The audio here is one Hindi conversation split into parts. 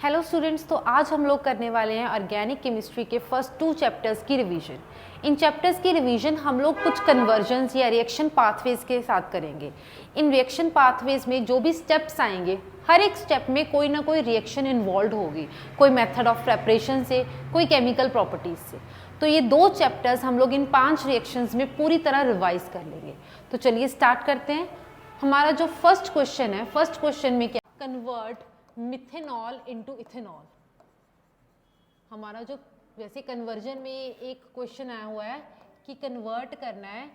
हेलो स्टूडेंट्स, तो आज हम लोग करने वाले हैं ऑर्गेनिक केमिस्ट्री के फर्स्ट 2 चैप्टर्स की रिवीजन। इन चैप्टर्स की रिवीजन हम लोग कुछ कन्वर्जन्स या रिएक्शन पाथवेज के साथ करेंगे। इन रिएक्शन पाथवेज में जो भी स्टेप्स आएंगे, हर एक स्टेप में कोई ना कोई रिएक्शन इन्वॉल्व होगी, कोई मेथड ऑफ प्रेपरेशन से, कोई केमिकल प्रॉपर्टीज से। तो ये 2 चैप्टर्स हम लोग इन 5 रिएक्शंस में पूरी तरह रिवाइज कर लेंगे। तो चलिए स्टार्ट करते हैं। हमारा जो फर्स्ट क्वेश्चन है, फर्स्ट क्वेश्चन में क्या, कन्वर्ट मिथेनॉल इनटू इथेनॉल। हमारा जो वैसे कन्वर्जन में एक क्वेश्चन आया हुआ है कि कन्वर्ट करना है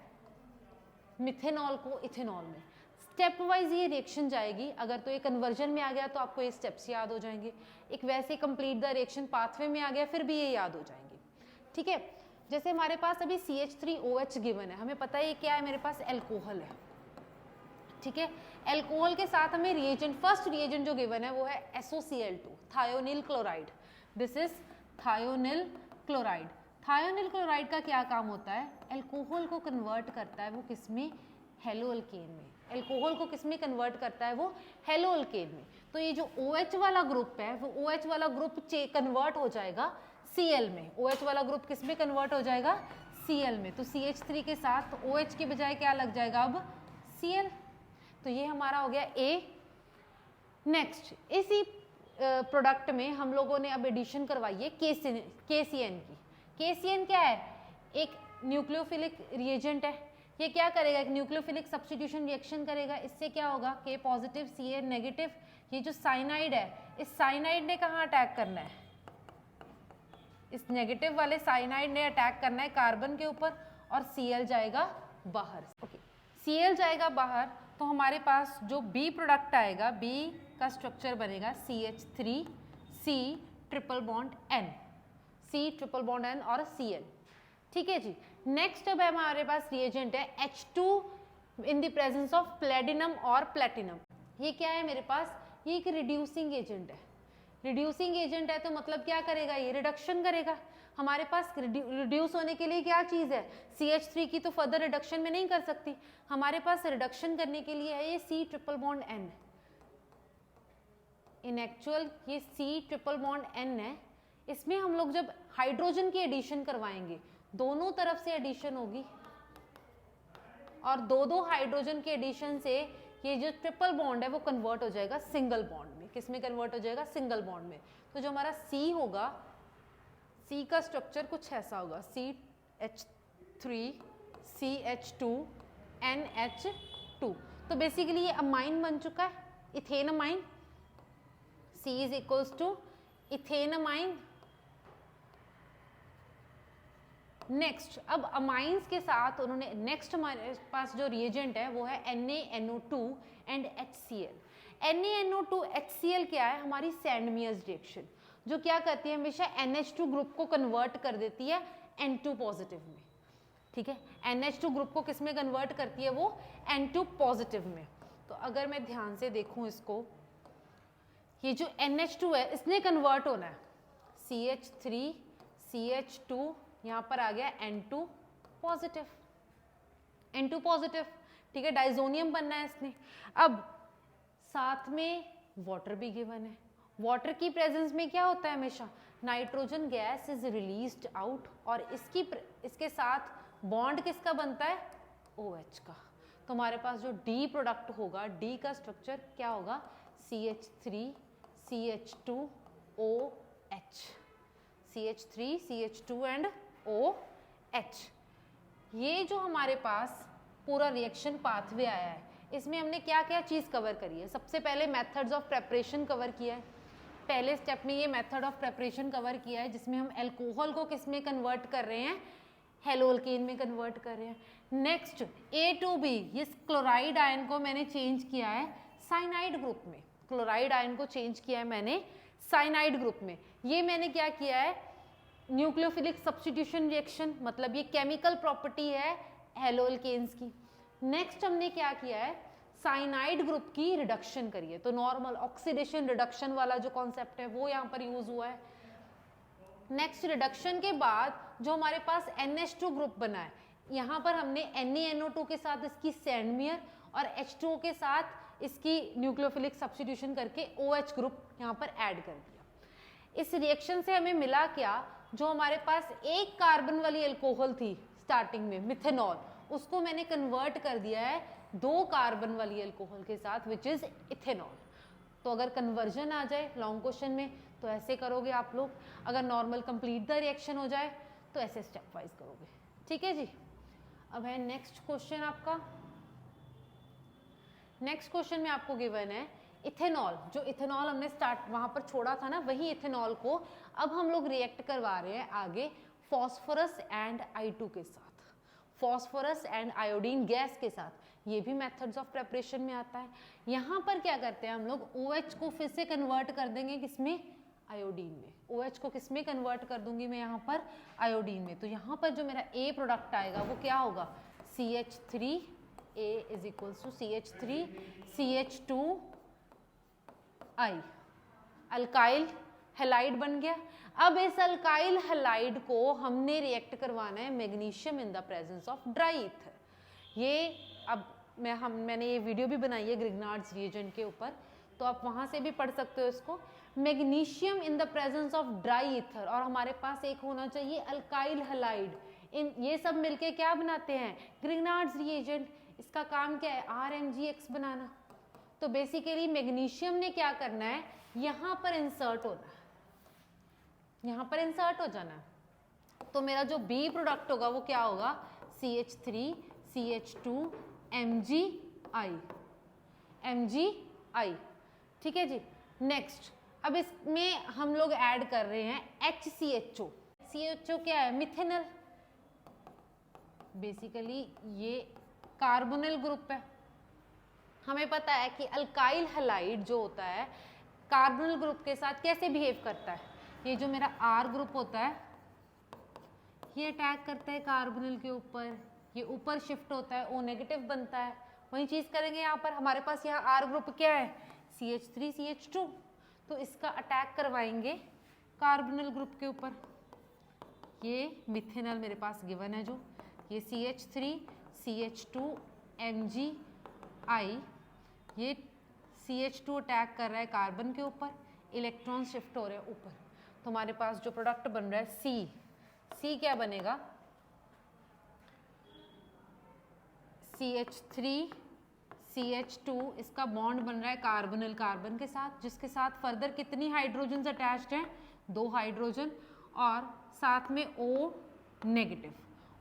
मिथेनॉल को इथेनॉल में। स्टेप वाइज ये रिएक्शन जाएगी। अगर तो ये कन्वर्जन में आ गया तो आपको ये स्टेप्स याद हो जाएंगे। एक वैसे कंप्लीट द रिएक्शन पाथवे में आ गया फिर भी ये याद हो जाएंगे। ठीक है, जैसे हमारे पास अभी CH3OH गिवन है, हमें पता है ये क्या है, मेरे पास एल्कोहल है। ठीक है, एल्कोहल के साथ हमें रिएजेंट, फर्स्ट रिएजेंट जो गिवन है वो है SOCl2, thionyl chloride. This is thionyl chloride. Thionyl chloride का क्या काम होता है, एल्कोहल को कन्वर्ट करता है वो किसमें, हेलोअल्केन में। एल्कोहल को किसमें कन्वर्ट करता है वो, हेलोअल्केन में। तो ये जो OH वाला ग्रुप है वो OH वाला ग्रुप कन्वर्ट हो जाएगा Cl में। OH वाला ग्रुप किसमें कन्वर्ट हो जाएगा, Cl में। तो CH3 के साथ OH के बजाय क्या लग जाएगा अब, Cl। तो ये हमारा हो गया A। नेक्स्ट, इसी प्रोडक्ट में हम लोगों ने अब एडिशन करवाई है KCN की। KCN क्या है, एक न्यूक्लियोफिलिक रिएजेंट है। ये क्या करेगा, एक न्यूक्लियोफिलिक सब्स्टिट्यूशन रिएक्शन करेगा। इससे क्या होगा, K पॉजिटिव Cl नेगेटिव। ये जो साइनाइड है, इस साइनाइड ने कहाँ अटैक करना है, इस नेगेटिव वाले साइनाइड ने अटैक करना है कार्बन के ऊपर और Cl जाएगा बाहर। ओके, Cl जाएगा बाहर तो हमारे पास जो B प्रोडक्ट आएगा, B का स्ट्रक्चर बनेगा CH3C triple bond N, C triple bond N और Cl। ठीक है जी। नेक्स्ट अब हमारे पास रिएजेंट है H2 in the presence of platinum और प्लेटिनम। ये क्या है मेरे पास, ये एक रिड्यूसिंग एजेंट है। रिड्यूसिंग एजेंट है तो मतलब क्या करेगा, ये रिडक्शन करेगा। हमारे पास रिड्यूस होने के लिए क्या चीज है, CH3 की तो फर्दर रिडक्शन में नहीं कर सकती, हमारे पास रिडक्शन करने के लिए है ये C ट्रिपल बॉन्ड N। इन एक्चुअल ये C ट्रिपल बॉन्ड N है। इसमें हम लोग जब हाइड्रोजन की एडिशन करवाएंगे, दोनों तरफ से एडिशन होगी और दो हाइड्रोजन के एडिशन से ये जो ट्रिपल बॉन्ड है वो कन्वर्ट हो जाएगा सिंगल बॉन्ड में। किसमें कन्वर्ट हो जाएगा, सिंगल बॉन्ड में। तो जो हमारा C होगा, C का स्ट्रक्चर कुछ ऐसा होगा, CH3CH2NH2। तो बेसिकली ये अमाइन बन चुका है, ethane amine. C is equals to ethane amine. Next, अब अमाइंस के साथ उन्होंने, नेक्स्ट हमारे पास जो रिएजेंट है वो है NaNO2 and HCl। NaNO2 HCl क्या है, हमारी सैंडमियर्स रिएक्शन, जो क्या करती है, हमेशा NH2 ग्रुप को कन्वर्ट कर देती है N2 पॉजिटिव में। ठीक है, NH2 ग्रुप को किस में कन्वर्ट करती है वो, N2 पॉजिटिव में। तो अगर मैं ध्यान से देखूं इसको, ये जो NH2 है इसने कन्वर्ट होना है CH3 CH2, यहाँ पर आ गया N2 पॉजिटिव, N2 पॉजिटिव। ठीक है, डाइजोनियम बनना है इसने। अब साथ में वाटर भी गिवन है। वाटर की प्रेजेंस में क्या होता है, हमेशा nitrogen gas is released out और इसके साथ बॉन्ड किसका बनता है, OH का। तो हमारे पास जो D प्रोडक्ट होगा, D का स्ट्रक्चर क्या होगा, CH3 CH2OH, CH3 CH2 and OH। ये जो हमारे पास पूरा रिएक्शन पाथवे आया है, इसमें हमने क्या क्या चीज कवर करी है। सबसे पहले मेथड्स ऑफ प्रेपरेशन कवर किया है। पहले स्टेप में ये मेथड ऑफ प्रेपरेशन कवर किया है, जिसमें हम एल्कोहल को किस में कन्वर्ट कर रहे हैं, हेलोअल्केन में कन्वर्ट कर रहे हैं। नेक्स्ट, A to B, इस क्लोराइड आयन को मैंने चेंज किया है साइनाइड ग्रुप में। क्लोराइड आयन को चेंज किया है मैंने साइनाइड ग्रुप में। ये मैंने क्या किया है, न्यूक्लियोफिलिक सब्स्टिट्यूशन रिएक्शन, मतलब ये केमिकल प्रॉपर्टी है हेलोअल्केन्स की। नेक्स्ट हमने क्या किया है, साइनाइड ग्रुप की रिडक्शन करी है। तो नॉर्मल ऑक्सीडेशन रिडक्शन वाला जो कॉन्सेप्ट है वो यहाँ पर यूज हुआ है। नेक्स्ट, रिडक्शन के बाद जो हमारे पास NH2 ग्रुप बना है, यहाँ पर हमने NaNO2 के साथ इसकी सैंडमियर और H2O के साथ इसकी न्यूक्लियोफिलिक सब्स्टिट्यूशन करके OH ग्रुप यहाँ पर ऐड कर दिया। इस रिएक्शन से हमें मिला क्या, जो हमारे पास एक कार्बन वाली अल्कोहल थी स्टार्टिंग में मिथेनॉल, उसको मैंने कन्वर्ट कर दिया है 2 कार्बन वाली अल्कोहल के साथ विच इज इथेनॉल। तो अगर कन्वर्जन आ जाए लॉन्ग क्वेश्चन में तो ऐसे करोगे आप लोग, अगर नॉर्मल कंप्लीट द रिएक्शन हो जाए तो ऐसे स्टेप वाइज करोगे। ठीक है जी। अब है नेक्स्ट क्वेश्चन आपका। नेक्स्ट क्वेश्चन में आपको गिवन है इथेनॉल, जो इथेनॉल हमने स्टार्ट वहां पर छोड़ा था ना, वही इथेनॉल को अब हम लोग रिएक्ट करवा रहे हैं आगे फॉस्फोरस एंड I2 के साथ, फॉस्फोरस एंड आयोडीन गैस के साथ। ये भी मेथड्स ऑफ प्रेपरेशन में आता है। यहाँ पर क्या करते हैं हम लोग, OH को फिर से कन्वर्ट कर देंगे किसमें, आयोडीन में। OH को किसमें कन्वर्ट कर दूंगी मैं यहाँ पर, आयोडीन में। तो यहाँ पर जो मेरा A प्रोडक्ट आएगा वो क्या होगा, CH3, A is equals to CH3 CH2I, alkyl halide बन गया। अब इस अल्काइल हैलाइड को हमने रिएक्ट करवाना है magnesium in the presence of dry ether. ये अब मैंने ये वीडियो भी बनाई है ग्रिग्नार्ड्स रिएजेंट के ऊपर, तो आप वहां से भी पढ़ सकते हो इसको। Magnesium in the presence of dry ether, और हमारे पास एक होना चाहिए अल्काइल हैलाइड। इन ये सब मिलके क्या बनाते हैं, ग्रिग्नार्ड्स रिएजेंट। इसका काम क्या है, RMgX बनाना। तो बेसिकली मैग्नीशियम ने क्या करना है, यहां पर इंसर्ट होना है, यहां पर इंसर्ट हो जाना है। तो मेरा जो B प्रोडक्ट होगा वो क्या होगा, CH3 CH2 MgI। ठीक है जी। नेक्स्ट, अब इसमें हम लोग ऐड कर रहे हैं HCHO। CHO क्या है, मिथेनॉल। बेसिकली ये कार्बोनिल ग्रुप है। हमें पता है कि अल्काइल हैलाइड जो होता है कार्बोनिल ग्रुप के साथ कैसे बिहेव करता है। ये जो मेरा R ग्रुप होता है ये अटैक करता है कार्बोनिल के ऊपर, ये ऊपर शिफ्ट होता है, O नेगेटिव बनता है। वही चीज करेंगे यहाँ पर। हमारे पास यहाँ R ग्रुप क्या है, CH3 CH2, तो इसका अटैक करवाएंगे कार्बोनिल ग्रुप के ऊपर। ये मिथेनॉल मेरे पास गिवन है, जो ये CH3 CH2 MgI, ये CH2 अटैक कर रहा है कार्बन के ऊपर, इलेक्ट्रॉन शिफ्ट हो रहे हैं ऊपर। तो हमारे पास जो प्रोडक्ट बन रहा है C क्या बनेगा, CH3 CH2, इसका बॉन्ड बन रहा है कार्बोनिल कार्बन के साथ, जिसके साथ फर्दर कितनी हाइड्रोजन अटैच्ड हैं, 2 हाइड्रोजन, और साथ में O नेगेटिव।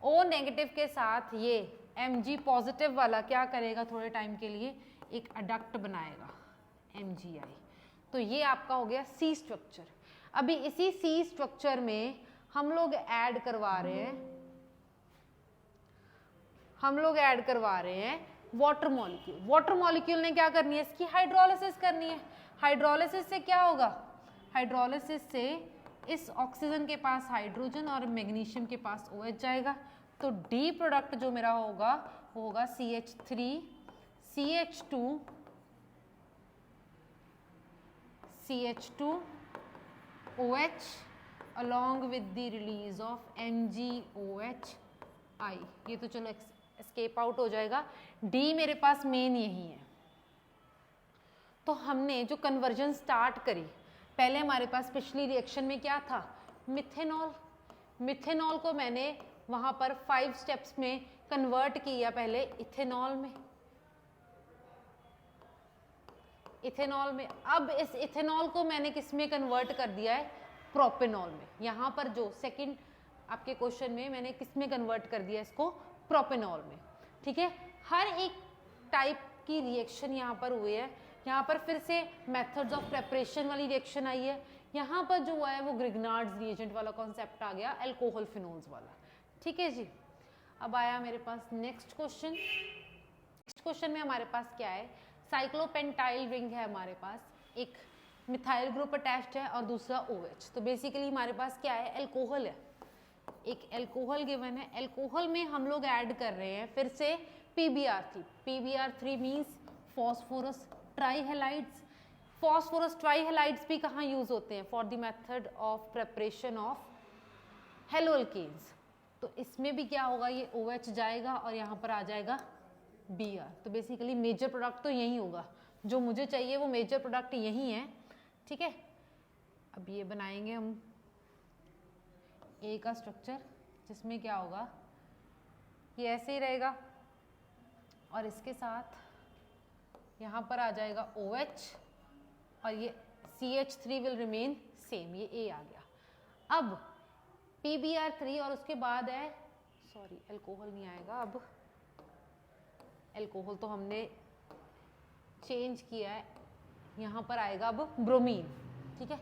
O नेगेटिव के साथ ये Mg पॉजिटिव वाला क्या करेगा, थोड़े टाइम के लिए एक अडक्ट बनाएगा MgI। तो ये आपका हो गया C स्ट्रक्चर। अभी इसी C स्ट्रक्चर में हम लोग ऐड करवा रहे हैं वाटर मॉलिक्यूल। वाटर मॉलिक्यूल ने क्या करनी है, इसकी हाइड्रोलिसिस करनी है। हाइड्रोलिसिस से क्या होगा, हाइड्रोलिसिस से इस ऑक्सीजन के पास हाइड्रोजन और मैग्नीशियम के पास OH जाएगा। तो D प्रोडक्ट जो मेरा होगा वो होगा CH3 CH2 OH along with the release of MgOHI। ये तो चलो एस्केप आउट हो जाएगा। D मेरे पास मेन यही है। तो हमने जो कन्वर्जन स्टार्ट करी, पहले हमारे पास पिछली रिएक्शन में क्या था, मिथेनॉल को मैंने वहां पर 5 स्टेप्स में कन्वर्ट किया, पहले इथेनॉल में। अब इस इथेनॉल को मैंने किस में कन्वर्ट कर दिया है, प्रोपेनॉल में। यहाँ पर जो सेकंड आपके क्वेश्चन में मैंने किस में कन्वर्ट कर दिया इसको, प्रोपेनॉल में। ठीक है, हर एक टाइप की रिएक्शन यहाँ पर हुई है। यहाँ पर फिर से मेथड्स ऑफ प्रेपरेशन वाली रिएक्शन आई है। यहाँ पर जो हुआ है वो ग्रिग्नार्ड्स रिएजेंट वाला कॉन्सेप्ट आ गया, अल्कोहल फिनोल्स वाला। ठीक है जी। अब आया मेरे पास नेक्स्ट क्वेश्चन। नेक्स्ट क्वेश्चन में हमारे पास क्या है, साइक्लोपेंटाइल रिंग है हमारे पास, एक मिथाइल ग्रुप अटैच्ड है और दूसरा OH। तो बेसिकली हमारे पास क्या है, अल्कोहल है, एक अल्कोहल गिवन है। अल्कोहल में हम लोग ऐड कर रहे हैं फिर से PBr3 means phosphorus trihalides. Phosphorus trihalides भी कहाँ यूज होते हैं, for the method of preparation of haloalkanes. तो इसमें भी क्या होगा, ये OH जाएगा और यहाँ पर आ जाएगा Br। तो बेसिकली मेजर प्रोडक्ट तो यही होगा, जो मुझे चाहिए वो मेजर प्रोडक्ट यही है। ठीक है, अब ये बनाएंगे हम ए का स्ट्रक्चर, जिसमें क्या होगा, ये ऐसे ही रहेगा और इसके साथ यहाँ पर आ जाएगा OH और ये CH3 विल रिमेन सेम, ये A आ गया। अब PBr3 और उसके बाद है, सॉरी अल्कोहल नहीं आएगा, अब अल्कोहल तो हमने चेंज किया है, यहाँ पर आएगा अब ब्रोमीन। ठीक है,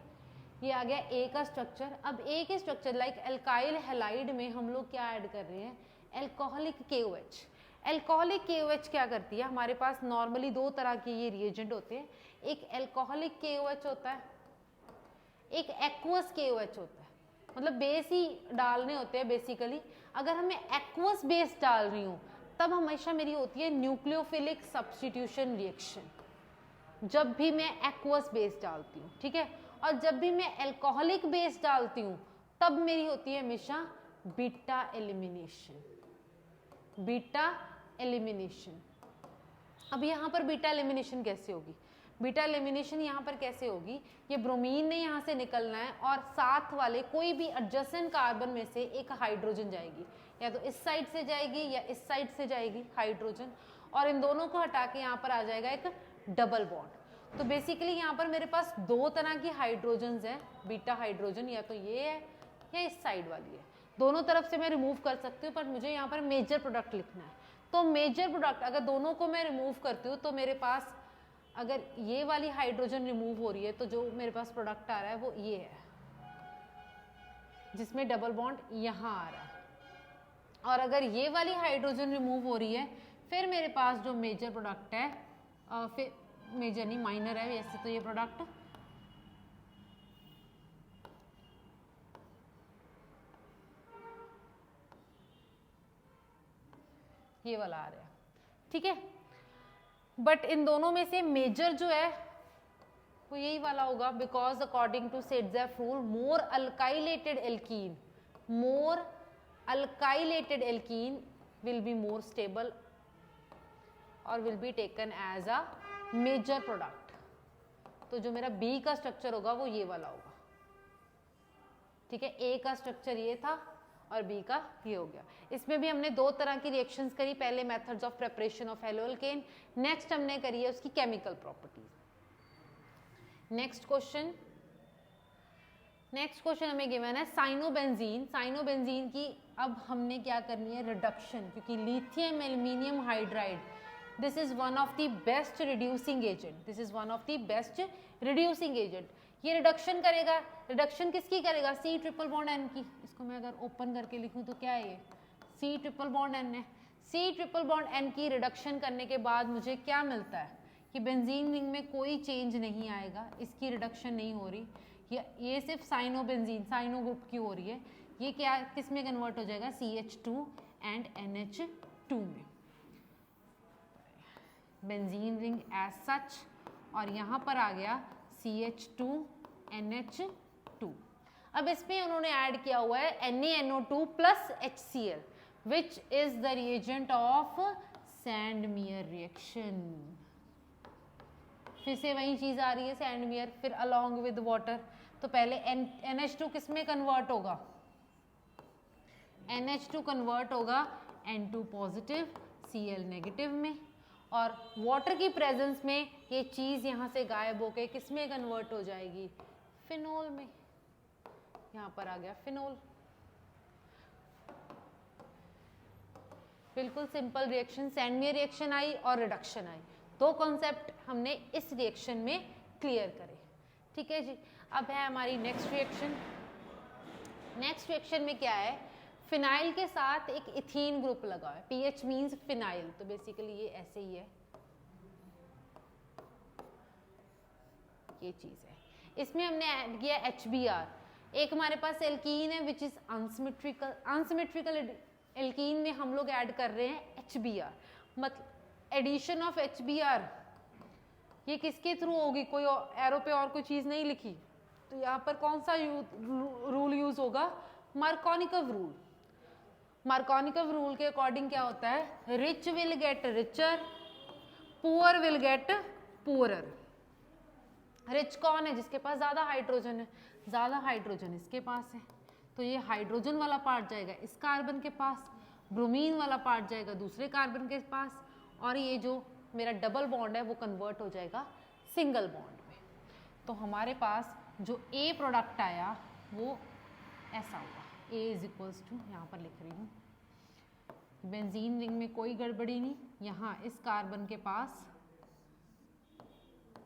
ये आ गया ए का स्ट्रक्चर। अब ए के स्ट्रक्चर लाइक एल्काइल हैलाइड में हम लोग क्या ऐड कर रहे हैं, एल्कोहलिक KOH। एल्कोहलिक KOH क्या करती है, हमारे पास नॉर्मली दो तरह के ये रिएजेंट होते हैं, एक एल्कोहलिक KOH होता है, एक एक्वस KOH होता है, मतलब बेस ही डालने होते हैं बेसिकली। अगर हमें एक्वस बेस डाल रही हूँ तब हमेशा मेरी होती है न्यूक्लियोफिलिक सब्स्टिट्यूशन रिएक्शन, जब भी मैं एक्वस बेस डालती हूँ। ठीक है, और जब भी मैं एल्कोहलिक बेस डालती हूँ तब मेरी होती है हमेशा बीटा एलिमिनेशन, बीटा एलिमिनेशन। अब यहाँ पर बीटा एलिमिनेशन कैसे होगी, बीटा एलिमिनेशन यहाँ पर कैसे होगी, ये ब्रोमीन ने यहाँ से निकलना है और साथ वाले कोई भी एडजेसेंट कार्बन में से एक हाइड्रोजन जाएगी, या तो इस साइड से जाएगी या इस साइड से जाएगी हाइड्रोजन, और इन दोनों को हटा के यहाँ पर आ जाएगा एक डबल बॉन्ड। तो बेसिकली यहाँ पर मेरे पास दो तरह की हाइड्रोजन्स हैं, बीटा हाइड्रोजन, या तो ये है या इस साइड वाली है, दोनों तरफ से मैं रिमूव कर सकती हूँ, पर मुझे यहाँ पर मेजर प्रोडक्ट लिखना है। तो मेजर प्रोडक्ट अगर दोनों को मैं रिमूव करती हूँ तो मेरे पास अगर ये वाली हाइड्रोजन रिमूव हो रही है तो जो मेरे पास प्रोडक्ट आ रहा है वो ये है, जिसमें डबल बॉन्ड यहाँ आ रहा है, और अगर ये वाली हाइड्रोजन रिमूव हो रही है फिर मेरे पास जो मेजर प्रोडक्ट है, फिर मेजर नहीं माइनर है वैसे तो ये प्रोडक्ट, ये वाला आ रहा है। ठीक है, बट इन दोनों में से मेजर जो है वो यही वाला होगा, because according to Saytzeff rule more alkylated alkene, more alkylated alkene will be more stable और will be taken as a major product. तो जो मेरा बी का स्ट्रक्चर होगा वो ये वाला होगा। ठीक है, ए का स्ट्रक्चर ये था और बी का ये हो गया। इसमें भी हमने दो तरह की रिएक्शंस करी, पहले methods of preparation of haloalkane, next हमने करी है उसकी केमिकल प्रॉपर्टीज। नेक्स्ट क्वेश्चन हमें गिवन है साइनोबेंजीन। साइनोबेंजीन की अब हमने क्या करनी है, रिडक्शन, क्योंकि lithium aluminium hydride this is one of the best reducing agent, this is one of the best reducing agent. ये रिडक्शन करेगा, रिडक्शन किसकी करेगा, C ट्रिपल बॉन्ड N की। इसको मैं अगर ओपन करके लिखूं तो क्या है ये, C ट्रिपल बॉन्ड N है। C ट्रिपल बॉन्ड N की रिडक्शन करने के बाद मुझे क्या मिलता है कि बेंजीन रिंग में कोई चेंज नहीं आएगा, इसकी रिडक्शन नहीं हो रही, ये सिर्फ साइनोबेंजीन साइनो ग्रुप की हो रही है। ये क्या किस में कन्वर्ट हो जाएगा, CH2 एंड NH2 में, बेंजीन रिंग एज सच, और यहाँ पर आ गया CH2 NH2। अब इसमें उन्होंने ऐड किया हुआ है NaNO2 plus HCl which is the reagent of Sandmeyer reaction. फिर से वही चीज आ रही है सैंडमियर, फिर अलोंग विद वाटर। तो पहले NH2 किस में कन्वर्ट होगा, NH2 कन्वर्ट होगा N2 पॉजिटिव Cl नेगेटिव में, और वाटर की प्रेजेंस में ये चीज यहाँ से गायब होके किस में कन्वर्ट हो जाएगी, फिनोल में। यहाँ पर आ गया फिनोल। बिल्कुल सिंपल रिएक्शन, सैंडमियर रिएक्शन आई और रिडक्शन आई, दो कॉन्सेप्ट हमने इस रिएक्शन में क्लियर करे। ठीक है जी, अब है हमारी नेक्स्ट रिएक्शन। नेक्स्ट रिएक्शन में क्या है, फिनाइल के साथ एक इथीन ग्रुप लगा है, पीएच मींस फिनाइल, तो बेसिकली ये ऐसे ही है, ये चीज है। इसमें हमने ऐड किया HBr, एक हमारे पास एल्कीन है which is unsymmetrical, unsymmetrical alkene में हम लोग ऐड कर रहे हैं HBr, मतलब एडिशन ऑफ HBr ये किसके थ्रू होगी, कोई एरो पे और कोई चीज नहीं लिखी, तो यहाँ पर कौन सा रूल यूज होगा, मार्कोनिकव रूल। मार्कोनिकव रूल के अकॉर्डिंग क्या होता है, rich will get richer, poor will get poorer. Rich कौन है? जिसके पास ज़्यादा हाइड्रोजन है, ज़्यादा हाइड्रोजन इसके पास है, तो ये हाइड्रोजन वाला पार्ट जाएगा इस कार्बन के पास, ब्रोमीन वाला पार्ट जाएगा दूसरे कार्बन के पास, और ये जो मेरा डबल बॉन्ड है वो कन्वर्ट हो जाएगा सिंगल बॉन्ड में। तो हमारे पास जो ए प्रोडक्ट आया वो ऐसा हुआ, ए इज इक्वल्स टू, यहाँ पर लिख रही हूँ, बेंजीन रिंग में कोई गड़बड़ी नहीं, यहाँ इस कार्बन के पास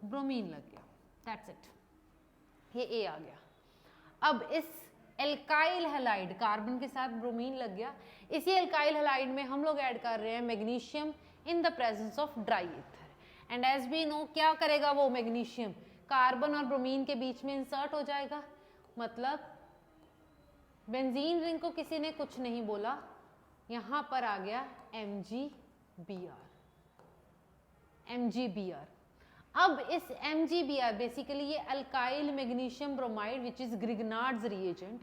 ब्रोमीन लग गया, दैट्स इट, ये ए आ गया। अब इस एल्काइल हैलाइड, कार्बन के साथ ब्रोमीन लग गया, इसी एल्काइल हैलाइड में हम लोग ऐड कर रहे हैं magnesium in the presence of dry ether, and as we know क्या करेगा वो मैग्नीशियम, कार्बन और ब्रोमीन के बीच में इंसर्ट हो जाएगा, मतलब बेंजीन रिंग को किसी ने कुछ नहीं बोला, यहां पर आ गया MgBr, MgBr। अब इस MgBr बेसिकली ये alkyl magnesium bromide which is Grignard's reagent,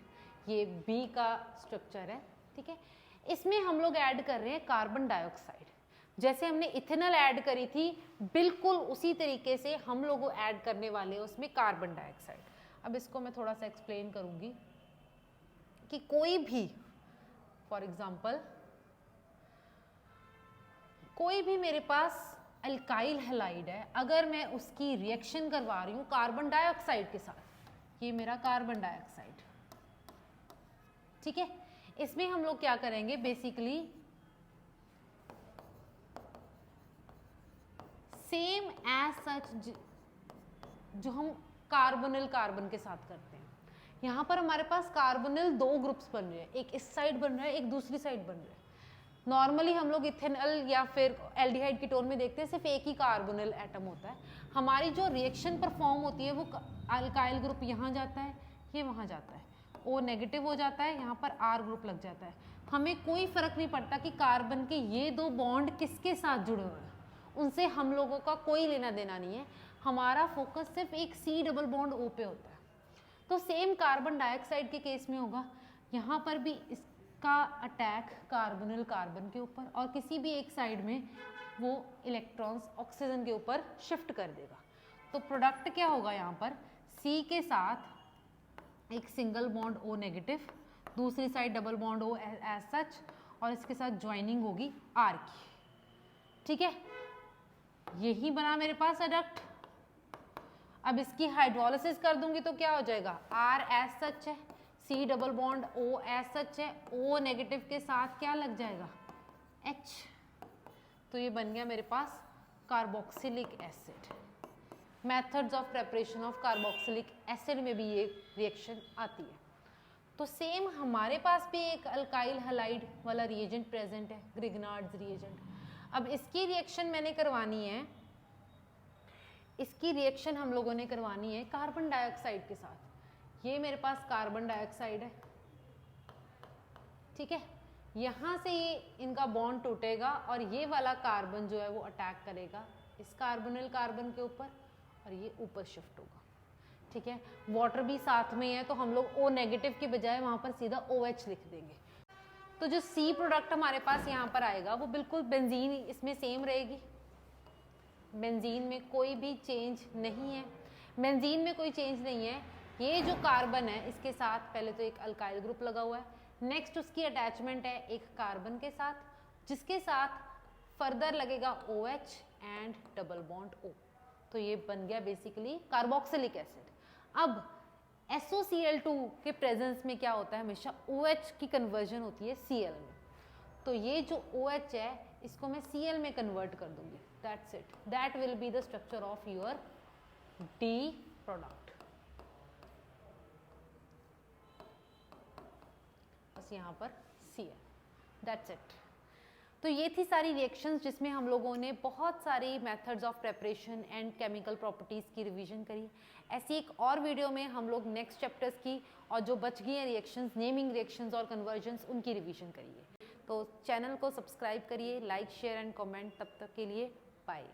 ये B का स्ट्रक्चर है, ठीक है। इसमें हम लोग ऐड कर रहे हैं कार्बन डाइऑक्साइड, जैसे हमने इथेनॉल ऐड करी थी बिल्कुल उसी तरीके से हम लोग ऐड करने वाले हैं उसमें कार्बन डाइऑक्साइड। अब इसको मैं थोड़ा सा एक्सप्लेन करूंगी कि कोई भी, फॉर एग्जाम्पल कोई भी मेरे पास अल्काइल हैलाइड है, अगर मैं उसकी रिएक्शन करवा रही हूं कार्बन डाइऑक्साइड के साथ, ये मेरा कार्बन डाइऑक्साइड, ठीक है, इसमें हम लोग क्या करेंगे बेसिकली सेम एज सच जो हम कार्बोनिल कार्बन के साथ करते हैं। यहां पर हमारे पास कार्बोनिल दो ग्रुप्स बन रहे हैं, एक इस साइड बन रहा है, एक दूसरी साइड बन रहा है। नॉर्मली हम लोग इथेनॉल या फिर एल्डिहाइड कीटोन में देखते हैं सिर्फ एक ही कार्बोनिल एटम होता है। हमारी जो रिएक्शन परफॉर्म होती है वो अल्काइल ग्रुप यहाँ जाता है, ये वहाँ जाता है, O नेगेटिव हो जाता है, यहाँ पर R ग्रुप लग जाता है। हमें कोई फर्क नहीं पड़ता कि कार्बन के ये दो बॉन्ड किसके साथ जुड़े हुए हैं, उनसे हम लोगों का कोई लेना देना नहीं है, हमारा फोकस सिर्फ एक C डबल बॉन्ड O पे होता है। तो सेम कार्बन डाइऑक्साइड के केस में होगा, यहाँ पर भी इसका अटैक कार्बोनिल कार्बन के ऊपर और किसी भी एक साइड में वो इलेक्ट्रॉन्स ऑक्सीजन के ऊपर शिफ्ट कर देगा। तो प्रोडक्ट क्या होगा, यहाँ पर C के साथ एक सिंगल बॉन्ड O नेगेटिव, दूसरी side double bond O as such, और इसके साथ ज्वाइनिंग होगी R की, ठीक है। यही बना मेरे पास एडक्ट। अब इसकी हाइड्रोलिसिस कर दूंगी तो क्या हो जाएगा, R एज सच है, C double bond O as such है, O नेगेटिव के साथ क्या लग जाएगा, H, तो ये बन गया मेरे पास carboxylic acid. Methods of preparation of carboxylic acid में भी ये रिएक्शन आती है। तो सेम हमारे पास भी एक अल्काइल हैलाइड वाला रिएजेंट प्रेजेंट है, ग्रिगनार्ड्स रिएजेंट। अब इसकी रिएक्शन मैंने करवानी है, इसकी रिएक्शन हम लोगों ने करवानी है कार्बन डाइऑक्साइड के साथ। ये मेरे पास कार्बन डाइऑक्साइड है, ठीक है, यहाँ से ये इनका बॉन्ड टूटेगा और ये वाला कार्बन जो है वो अटैक करेगा इस कार्बोनिल कार्बन के ऊपर और ये ऊपर शिफ्ट होगा, ठीक है। वाटर भी साथ में है तो हम लोग O नेगेटिव के बजाय वहाँ पर सीधा OH लिख देंगे। तो जो C प्रोडक्ट हमारे पास यहाँ पर आएगा वो बिल्कुल बेंजीन इसमें सेम रहेगी, बेंजीन में कोई भी चेंज नहीं है, बेंजीन में कोई चेंज नहीं है। ये जो कार्बन है इसके साथ पहले तो एक अल्काइल ग्रुप लगा हुआ है, नेक्स्ट उसकी अटैचमेंट है एक कार्बन के साथ जिसके साथ फर्दर लगेगा OH and double bond O, तो ये बन गया बेसिकली कार्बोक्सिलिक एसिड। अब SOCl2 के प्रेजेंस में क्या होता है, हमेशा OH की कन्वर्जन होती है Cl में, तो ये जो OH है इसको मैं Cl में कन्वर्ट कर दूंगी, that's it, that will be the structure of your D product. बस यहाँ पर Cl, दैट्स इट। तो ये थी सारी रिएक्शंस जिसमें हम लोगों ने बहुत सारी methods of preparation and chemical properties की रिवीजन करी। ऐसी एक और वीडियो में हम लोग नेक्स्ट चैप्टर्स की और जो बच गई हैं रिएक्शंस, नेमिंग रिएक्शंस और कन्वर्जन्स, उनकी रिवीजन करिए। तो चैनल को सब्सक्राइब करिए, लाइक शेयर एंड कमेंट। तब तक के लिए बाय।